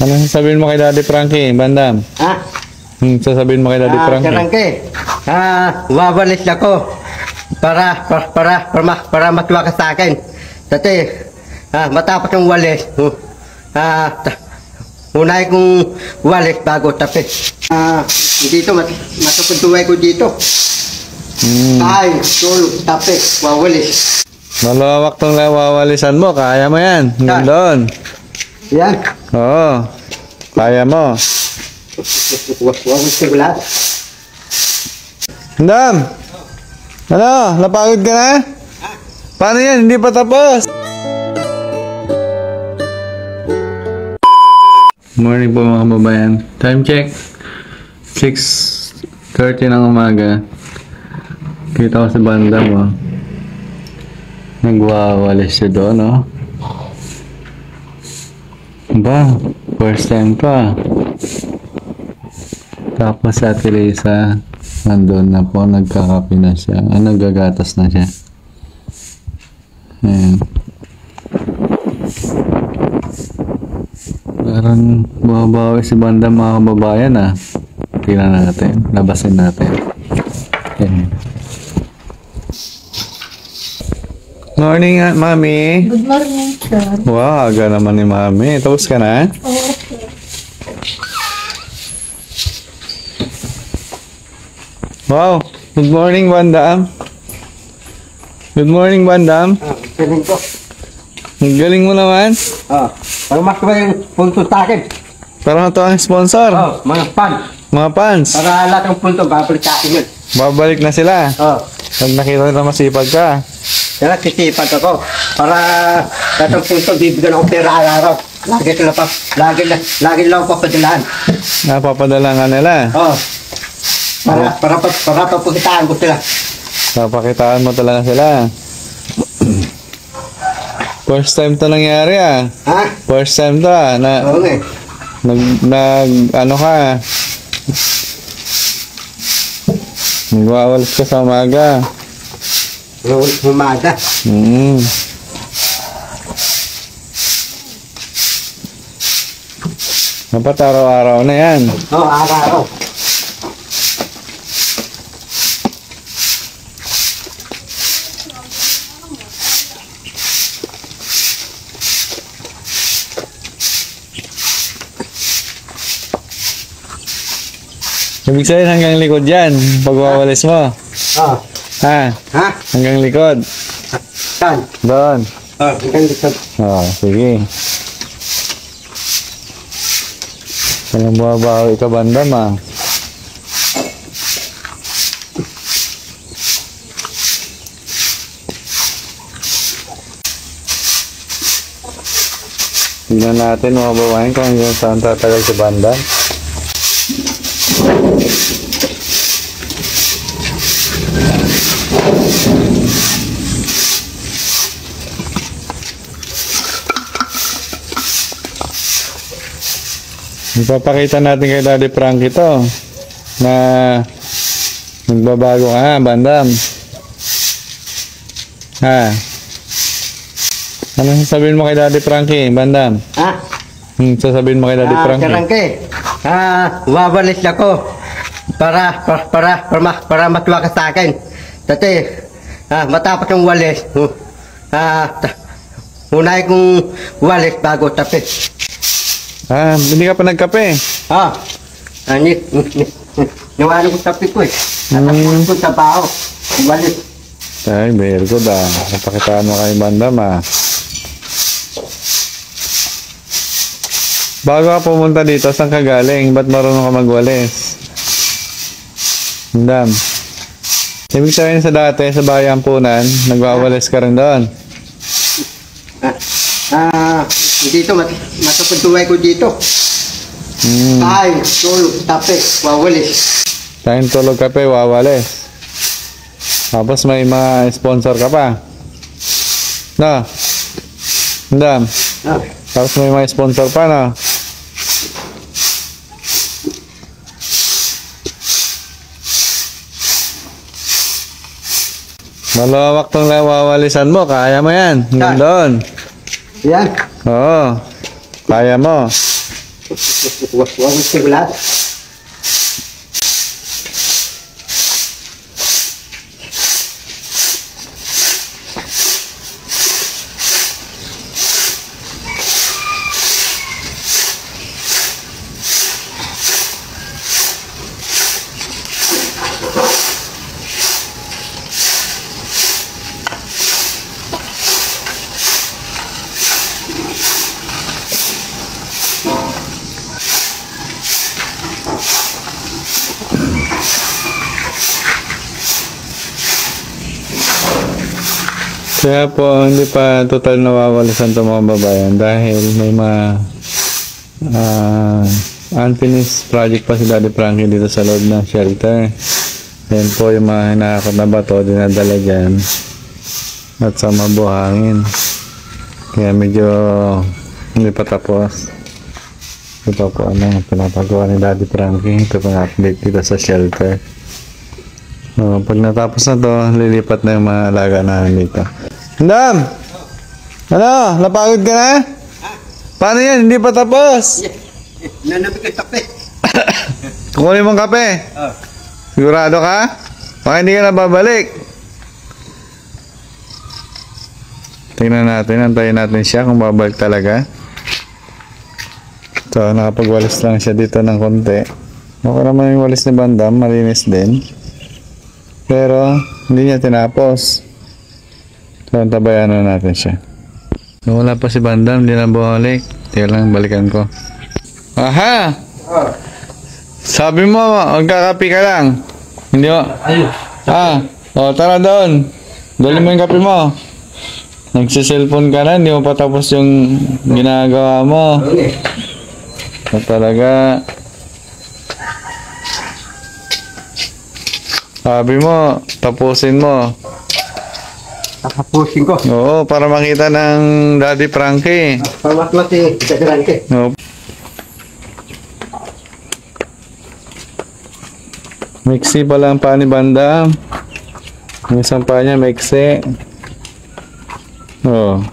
Ano sasabihin mo kay Daddy Frankie, Bandam? Ha? Sasabihin mo kay Daddy Frankie? Frankie, wawalis ako para matuwa ka sa akin. Dati, matapos yung walis, unay kong walis bago tapis. Dito, matupuntuway ko dito. Ay, tulog, tapis, wawalis. Malawak tong wawalisan mo, kaya mo yan. Hanggang doon. Yan. Oo, kaya mo. Wawalis ko lahat. Bandam! Ano? Napagod ka na? Paano yan? Hindi pa tapos. Morning po mga kababayan. Time check. 6:30 ng umaga. Kita ko si Bandam, oh. Nagwawalis siya doon, oh. Ba, first time pa. Tapos sa Ate Lisa, nandun na po, nagkakape na siya. Nagagatas na siya. Ayan. Parang bumabawi si Bandam mga kababayan, ah. Tingnan natin, labasin natin. Ayan. Morning, Mami. Good morning, sir. Wow, aga naman ni Mami. Tapos ka na? Oo, sir. Wow. Good morning, Bandam. Good morning, Bandam. Galing ko. Ang galing mo naman. Para mas ba yung punto sa akin? Parang ito ang sponsor. Mga pan. Mga pants. Para lahat ng punto, babalik sa akin yun. Babalik na sila. Pag nakita nila masipag ka. Kaya sisipan ako. Para lahat ng punto, bibigyan ako pera araw-araw. Lagi lang ako papadilaan. Napapadala nga nila. Para papakitaan ko sila. Papakitaan mo talaga sila. First time to nangyari, ah. Ha? First time to, ah. Oo nga eh. Ano ka? Nagwawalis ka sa umaga. Umaga. Dapat araw-araw na yan. Araw-araw. Ibig sabihin hanggang likod yan, pagwawalis mo. Ha? Hanggang likod. Saan? Doon. Hanggang likod. Sige. Walang bumabawi ka, Bandam, ah. Tignan natin mga babaeng kung hanggang saan tatagal si Bandam. Ipapakita natin kay Daddy Frankie to na nagbabago ka, Bandam. Ha? Ano sasabihin mo kay Daddy Frankie, Bandam? Ha? Sasabihin mo kay Daddy Frankie? Frankie, wawalis ako para matuwa ka sa akin. Dati, matapos yung walis, unay kong walis bago tapis. Hindi ka pa nagkape? Niwala ko tapis ko eh. Natapos ko sa bao. Walis. Ay, very good, ah. Napakitaan mo kay Bandam, ah. Bago ka pumunta dito, saan ka galing? Ba't marunong ka magwalis? Bandam. Ibig sabihin sa dati, sa Bayan Punan, nagwawalis ka rin doon. Dito, matupuntuway ko dito. Ay, tulog, tapis, wawalis. Tayong tulog kape, wawalis. Tapos may mga sponsor ka pa. No? Bandam. Tapos may mga sponsor pa, no? Malawak tong wawalisan mo, kaya mo yan. Hanggang doon. Yan. Oo, kaya mo. Huwag sigulat. Kaya po, hindi pa total nawawalisan itong mga babayan dahil may mga unfinished project pa si Daddy Frankie dito sa loob ng shelter. Yan po yung mga hinakot na bato, dinadala dyan at sa mabuhangin. Kaya medyo hindi pa tapos. Ito po ano, pinapagawa ni Daddy Frankie. Ito po na-update dito sa shelter. Pag natapos na to, lilipat na yung mga alaga namin dito. Andam! Ano? Napagod ka na? Paano yan? Hindi pa tapos? Nanamig ang kape. Kukunin mong kape? Sigurado ka? Baka hindi ka na babalik. Tingnan natin, antayin natin siya kung babalik talaga. So, nakapagwalis lang siya dito ng konti. Okay naman yung walis ni Bandam, malinis din. Pero, hindi niya tinapos. So, tabayan na natin siya. Nung wala pa si Bandam, hindi na bumalik. Teka lang, balikan ko. Aha! Sabi mo, magkakapi ka lang. Hindi mo? Tara doon. Dali mo yung kape mo. Nagsiselfone ka na, hindi mo pa tapos yung ginagawa mo. Talaga. Sabi mo, tapusin mo. Tatapusin ko. Oo, para makita ng Daddy Frankie. Pamatmat si Daddy Frankie. No. Mixi pala ang paa ni Bandam. Yung isang paa niya, mixi. Oo.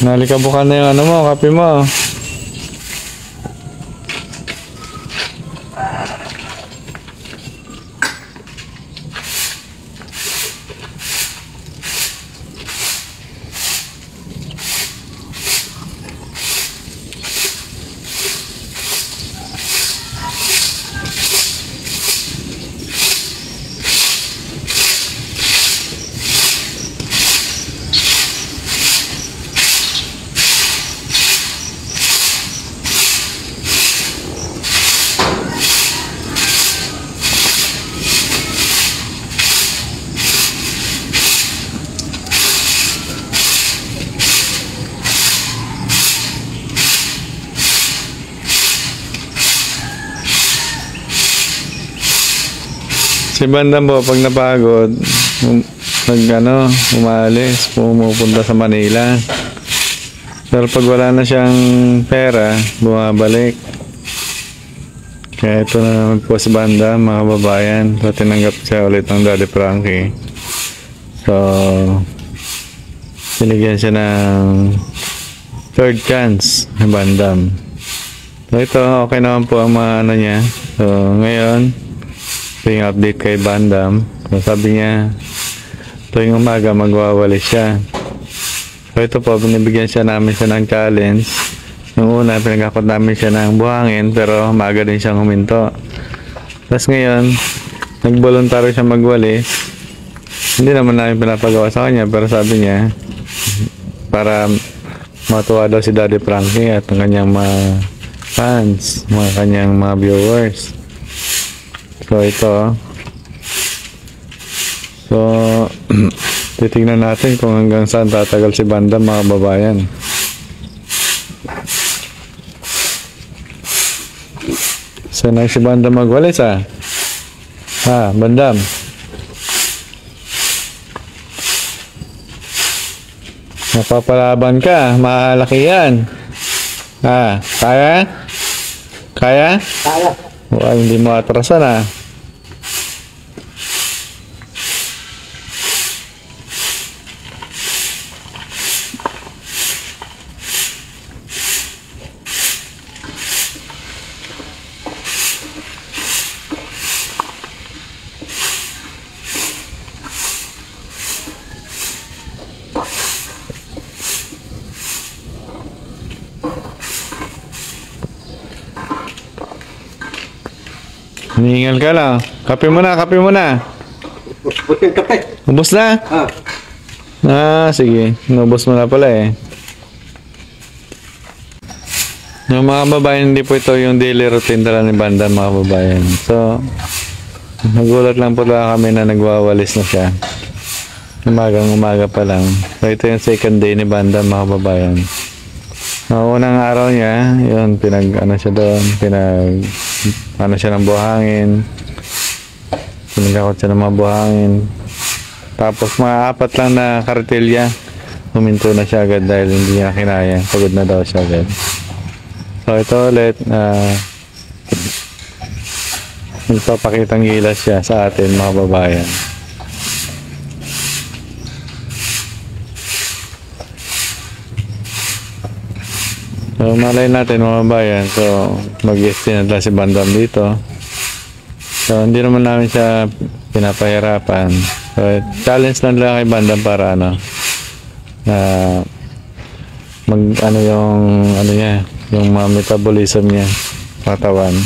Nalikabukan na yung ano mo, kape mo. Si Bandam po, pag napagod, umalis, pumupunta sa Manila. Pero pag wala na siyang pera, bumabalik. Kaya ito na naman po si Bandam, mga babayan. So, tinanggap siya ulit ng Daddy Frankie. So, binigyan siya ng third chance ni Bandam. So, ito, okay naman po ang mga ano niya. So, ngayon, ito yung update kay Bandam. So, sabi niya, tuwing umaga magwawalis siya. So, ito po, binibigyan namin siya ng challenge. Nung una, pinagkakot namin siya ng buhangin, pero maaga din siyang huminto. Tapos ngayon, nagboluntaryo siya magwalis. Hindi naman namin pinapagawa sa kanya, pero sabi niya, para matuwa daw si Daddy Frankie at ang kanyang mga fans, mga kanyang mga viewers. So, ito. So, titingnan natin kung hanggang saan tatagal si Bandam, mga babayan. So, na si Bandam magwalis, Bandam. Napapalaban ka. Malaki yan. Kaya? Kaya? Kaya. Hindi mo atrasan Hiningal ka lang. Kape mo na, kape mo na. Buting kape. Ubus na? Sige. Ubus mo na pala eh. Yung mga babayan, hindi po ito yung daily routine talaga ni Bandam, mga babayan. So, nagulat lang po lang kami na nagwawalis na siya. Umagang-umaga pa lang. So, ito yung second day ni Bandam, mga babayan. Unang araw niya, yun, siya doon, siya ng buhangin. Pinagakot siya ng mga buhangin. Tapos mga 4 lang na kartilya, huminto na siya agad dahil hindi niya kinaya. Pagod na daw siya agad. So ito ulit, nagpapakitang gilas siya sa atin, mga babayan. So, malay natin mga bayan. So, mag-guest na si Bandam dito. So, hindi naman namin siya pinapahirapan. So, challenge lang kay Bandam para yung mga metabolism niya, katawan.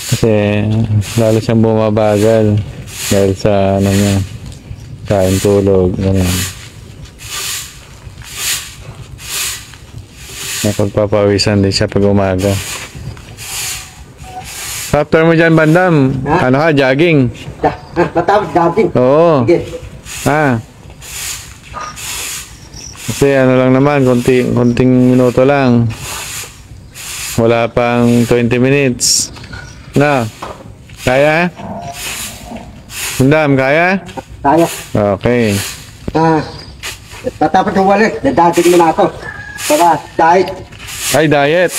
Kasi, lalo siyang bumabagal dahil sa, kain tulog, ganyan. Napagpapawisan din siya pag umaga. After mo dyan, Bandam, jogging? Matapos jogging? Oo. Sige. Kasi lang naman, konting minuto lang. Wala pang 20 minutes. Kaya? Bandam, kaya? Kaya. Okay. Matapos yung walis, dadagin mo na ako. Para diet. Ay, diet.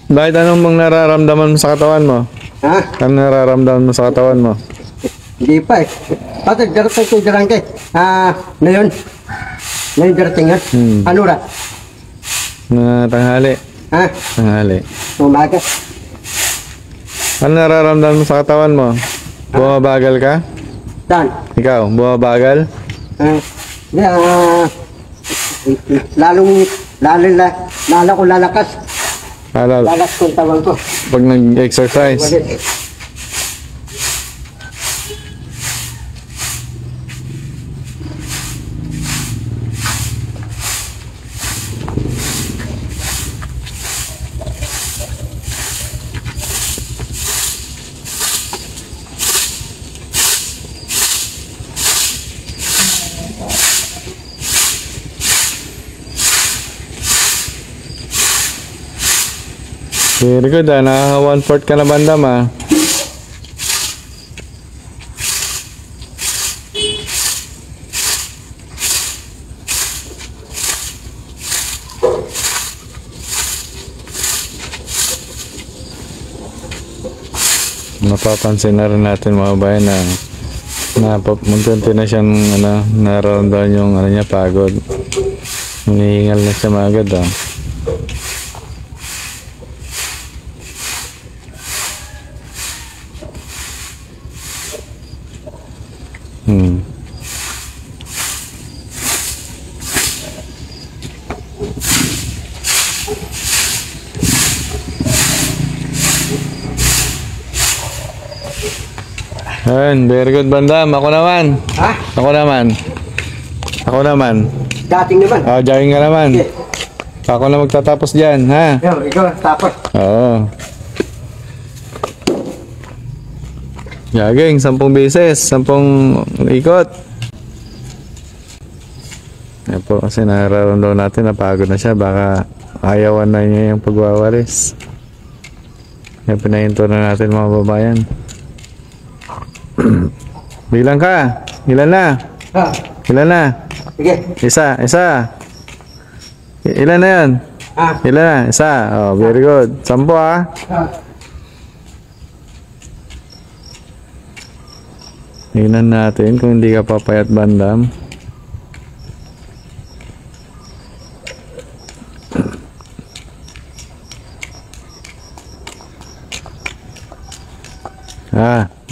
Bakit anong bang nararamdaman mo sa katawan mo? Anong nararamdaman mo sa katawan mo? Hindi pa eh. Pati darating ko jarangke. Ngayon darating yan. Ano ra? Tanghali. Tanghali. Umaga. Ano nararamdaman mo sa katawan mo? Bumabagal ka? Saan? Ikaw, bumabagal? Lalo ko lalakas. Lalas kong tawag ko. Pag nag-exercise. Very good naka 1/4 ka na Bandam Napapansin na rin natin mga bayan na magkunti na siyang nararamdaman yung niya pagod. Hinihingal na siya maagad Very good Bandam. Ako naman. Ako naman. Dating naman. Jogging ka naman. Okay. Ako na magtatapos dyan, ha? Ikaw, tapos. Oo. Jogging, 10 beses, 10 ikot. Yan po, kasi nararamdaman natin, napagod na siya. Baka ayawan na niya yung pagwawalis. Kaya pinahinto na natin mga babayan. Bilang ka. Ilan na? Ah, Ilan na? sige. Isa. Ilan na yan? Ah, Ilan na? Isa. Oh, very good. 10 ah. ah. Tingnan natin kung hindi ka papayat, Bandam.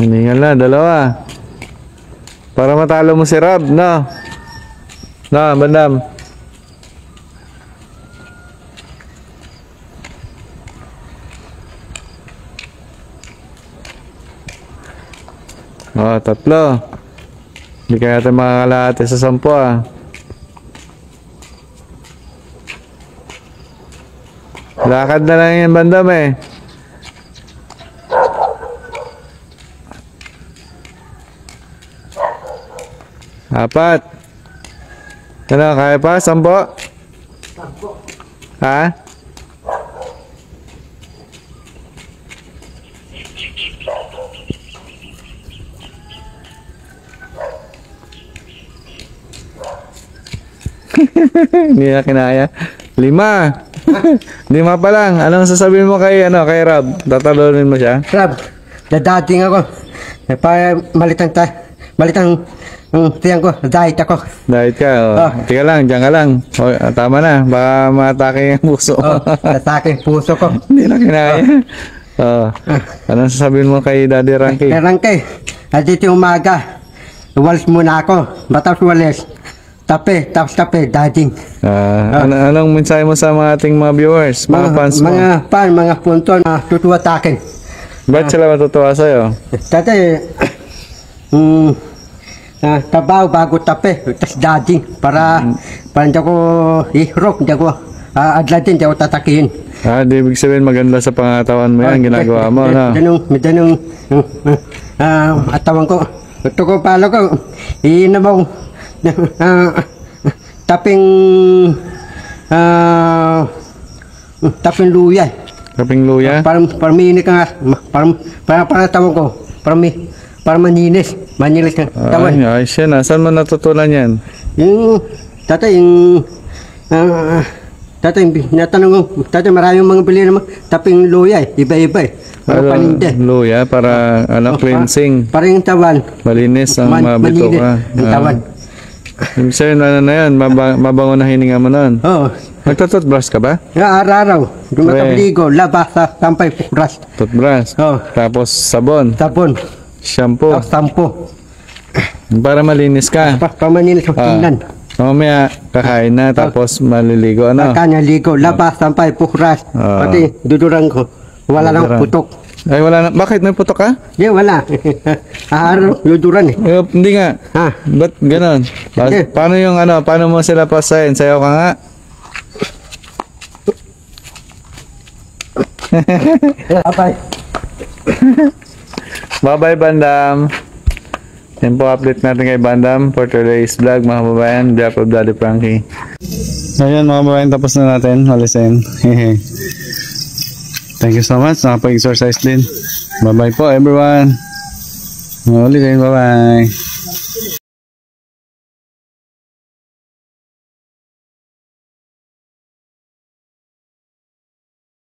Hiningal na, 2. Para matalo mo si Rob, no? No, Bandam. Oh, 3. Hindi kaya natin makakalahati sa 10 ah. Lakad na lang yan, Bandam eh. 4. Ano, kaya pa? 10? Ha? Hindi na kinaya. 5. 5 pa lang. Anong sasabihin mo kay Rob? Tatalunin mo siya? Rob, dadating ako. Malitang tiyan ko, diet ako. Diet ka, oh. Tika lang, dyan ka lang. Oh, tama na, baka matake yung puso. Atake yung puso ko. Hindi na kinaya. Anong sasabihin mo kay Daddy Ranky? Kay Ranky, dito umaga, walis muna ako. Matapos walis, tapos dading. Anong mensahe mo sa mga ating mga viewers, mga fans mo? Mga punto na tutuwa sa akin. Ba't sila matutuwa sa'yo? Dati, tabaw bago tape, tas dading para hindi ako ihrok, hindi ako adladin, hindi ako tatakihin. Di ibig sabihin maganda sa pangatawan mo yan, ginagawa mo, no? Midanong atawan ko. Ito ko pala ko, inamaw, taping luya. Taping luya? Para minik ka nga, para tawag ko, para maninis ka tawan. Ay, ayos yan. Saan mo natutunan yan? Tatay, natanong ko, maraming mga bili naman, taping luya iba-iba paninda. Luya, para cleansing. Para yung tawan. Malinis ang mabito ka. Ang tawan. Ibig sabihin, yan, mabango na hininga mo nun. Oo. Nagtututbrush ka ba? Araw-araw, dumatabligo, labas sa sampay pukras. Toothbrush? Oo. Tapos sabon? Sabon. Shampoo? Sampo. Para malinis ka? Para malinis ang tingnan. Mamaya, kakain na, tapos maliligo, ano? Kanya ligo, labas, sampay, pukras. Pati, dudurang ko. Wala lang putok. Ay, wala na. Bakit? May putok ka? Di, wala. Araw, duduran eh. Hindi nga. Ha? Ba't ganon? Paano yung paano mo sila pasayin? Sayaw ka nga? Bye. Bye-bye, Bandam. Yan po update natin kay Bandam for today's vlog, mga kababayan. Drop of Daddy Franky. Ayan, mga kababayan, tapos na natin. Alisin. Thank you so much. Nakapag-exercise din. Bye-bye po, everyone. Ulit din. Bye-bye.